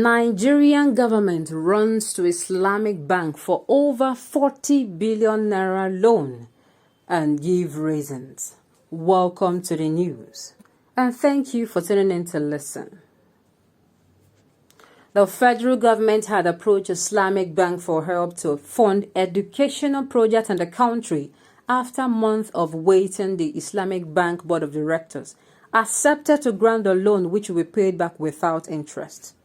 Nigerian government runs to Islamic bank for over 40 billion naira loan and give reasons. Welcome to the news, and thank you for tuning in to listen. The federal government had approached Islamic Bank for help to fund educational projects in the country after months of waiting. The Islamic Bank Board of Directors accepted to grant the loan, which will be paid back without interest.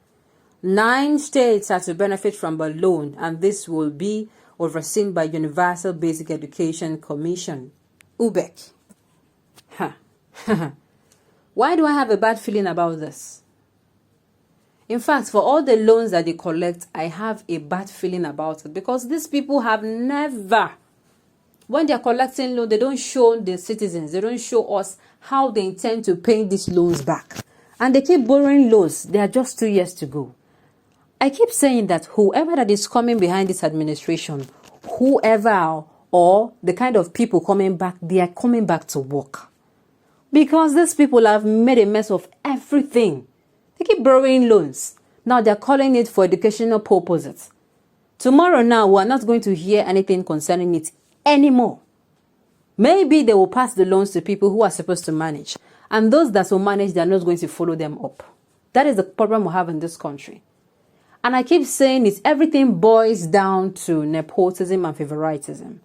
9 states are to benefit from the loan, and this will be overseen by Universal Basic Education Commission, UBEC. Why do I have a bad feeling about this? In fact, for all the loans that they collect, I have a bad feeling about it, because these people have never, when they're collecting loans, they don't show the citizens, they don't show us how they intend to pay these loans back. And they keep borrowing loans. They are just 2 years to go. I keep saying that whoever that is coming behind this administration, whoever or the kind of people coming back, they are coming back to work. Because these people have made a mess of everything. They keep borrowing loans. Now they're calling it for educational purposes. Tomorrow now, we're not going to hear anything concerning it anymore. Maybe they will pass the loans to people who are supposed to manage. And those that will manage, they're not going to follow them up. That is the problem we have in this country. And I keep saying it, everything boils down to nepotism and favoritism.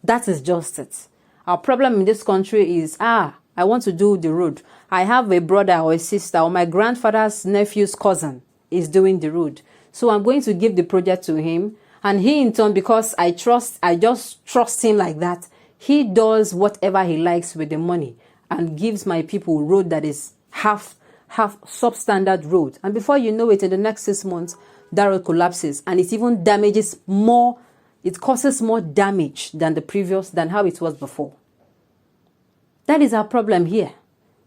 That is just it. Our problem in this country is, I want to do the road. I have a brother or a sister or my grandfather's nephew's cousin is doing the road. So I'm going to give the project to him. And he in turn, because I just trust him like that, he does whatever he likes with the money and gives my people road that is half substandard road. And before you know it, in the next 6 months, that road collapses, and it even damages more. It causes more damage than how it was before. That is our problem here.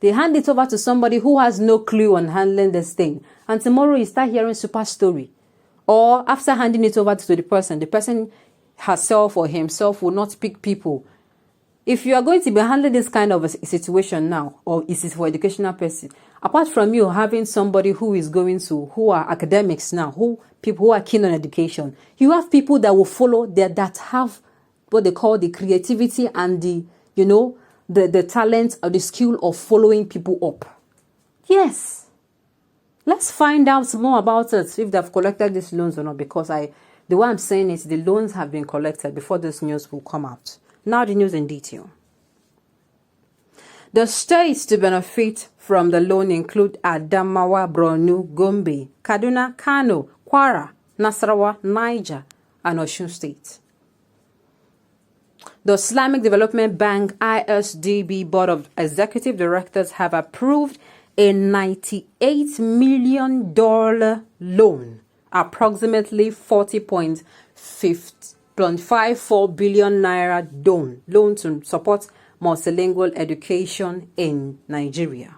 They hand it over to somebody who has no clue on handling this thing, and tomorrow you start hearing super story. Or after handing it over to the person herself or himself will not pick people. If you are going to be handling this kind of a situation now, or is it for educational person, apart from you having somebody who are academics now, people who are keen on education, you have people that will follow that have what they call the creativity and the talent or the skill of following people up. Yes. Let's find out more about it, if they've collected these loans or not, because the way I'm saying is the loans have been collected before this news will come out. Now the news in detail. The states to benefit from the loan include Adamawa, Borno, Gombe, Kaduna, Kano, Kwara, Nasarawa, Niger, and Osun State. The Islamic Development Bank ISDB Board of Executive Directors have approved a $98 million loan, approximately 40.54 billion naira loan to support multilingual education in Nigeria.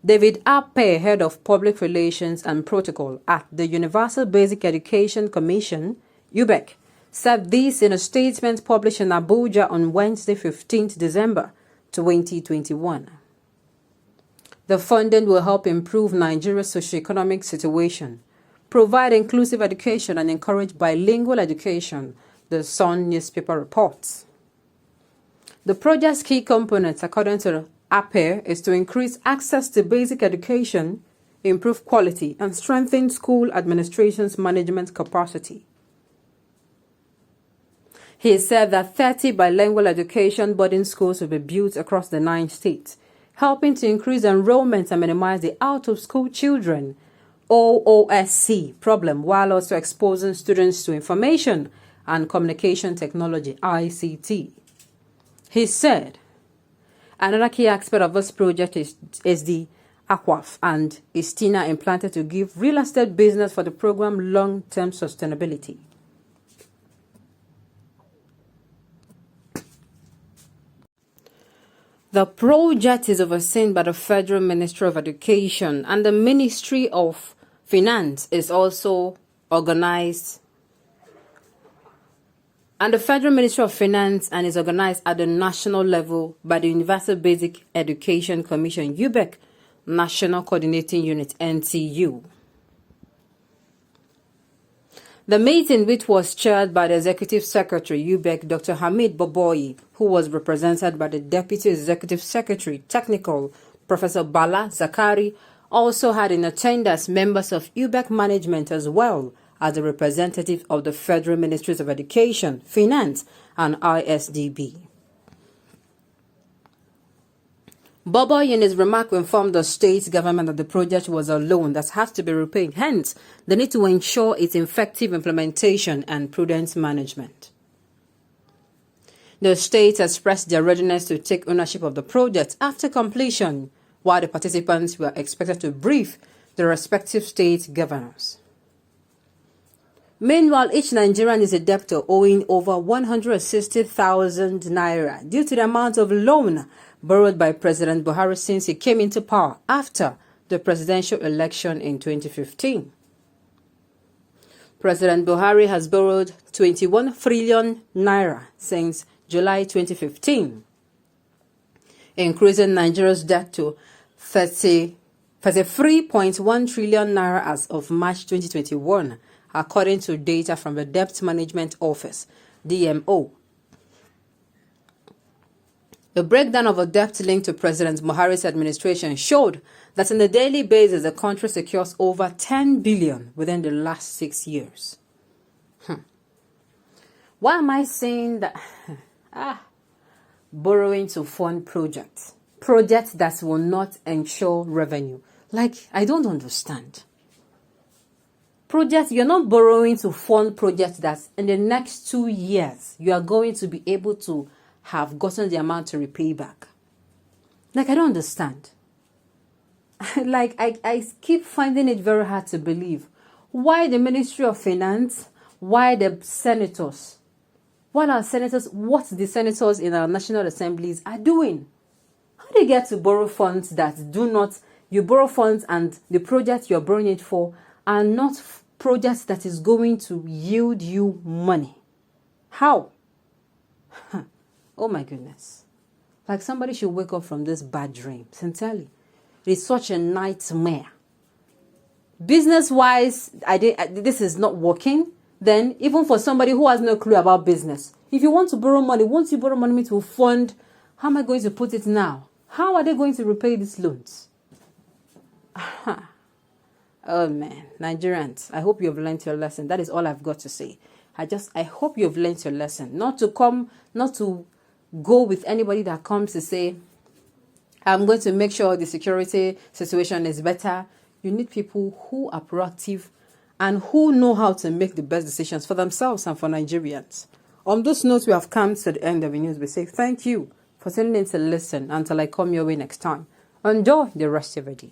David Ape, head of public relations and protocol at the Universal Basic Education Commission, UBEC, said this in a statement published in Abuja on Wednesday, 15th December 2021. The funding will help improve Nigeria's socioeconomic situation, provide inclusive education, and encourage bilingual education, the Sun newspaper reports. The project's key components, according to APE, is to increase access to basic education, improve quality, and strengthen school administration's management capacity. He said that 30 bilingual education boarding schools will be built across the 9 states, helping to increase enrollment and minimize the out-of-school children OOSC problem, while also exposing students to information and communication technology ICT. He said, another key aspect of this project is the AQUAF and ISTINA implanted to give real estate business for the program long-term sustainability. The project is overseen by the Federal Ministry of Education, and the Ministry of Finance is also organized. And the Federal Ministry of Finance and is organized at the national level by the Universal Basic Education Commission, UBEC, National Coordinating Unit, NTU. The meeting, which was chaired by the Executive Secretary, UBEC, Dr. Hamid Boboyi, who was represented by the Deputy Executive Secretary, Technical, Professor Bala Zakari, also had in attendance members of UBEC management as well as the representative of the Federal Ministries of Education, Finance, and ISDB. Boboyi in his remark informed the state government that the project was a loan that has to be repaid. Hence, they need to ensure its effective implementation and prudent management. The state expressed their readiness to take ownership of the project after completion, while the participants were expected to brief the respective state governors. Meanwhile, each Nigerian is a debtor owing over 160,000 naira due to the amount of loan borrowed by President Buhari since he came into power after the presidential election in 2015. President Buhari has borrowed 21 trillion naira since July 2015, increasing Nigeria's debt to 33.1 trillion naira as of March 2021, according to data from the Debt Management Office, DMO. The breakdown of a debt linked to President Buhari's administration showed that on a daily basis, the country secures over 10 billion within the last 6 years. Why am I saying that? Borrowing to fund projects that will not ensure revenue. Like, I don't understand. Projects, you're not borrowing to fund projects that in the next 2 years, you are going to be able to have gotten the amount to repay back. Like, I don't understand. Like, I keep finding it very hard to believe. Why the Ministry of Finance? Why the senators? What the senators in our national assemblies are doing? How do they get to borrow funds that do not, you borrow funds and the project you're borrowing it for are not projects that is going to yield you money? How? Oh my goodness. Like, somebody should wake up from this bad dream. Sincerely. It is such a nightmare. Business-wise, this is not working. Then, even for somebody who has no clue about business, if you want to borrow money, once you borrow money to fund, how am I going to put it now? How are they going to repay these loans? Oh man, Nigerians, I hope you have learned your lesson. That is all I've got to say. I hope you have learned your lesson. Not to go with anybody that comes to say, I'm going to make sure the security situation is better. You need people who are proactive and who know how to make the best decisions for themselves and for Nigerians. On this note, we have come to the end of the news. We say thank you for tuning in to listen until I come your way next time. Enjoy the rest of your day.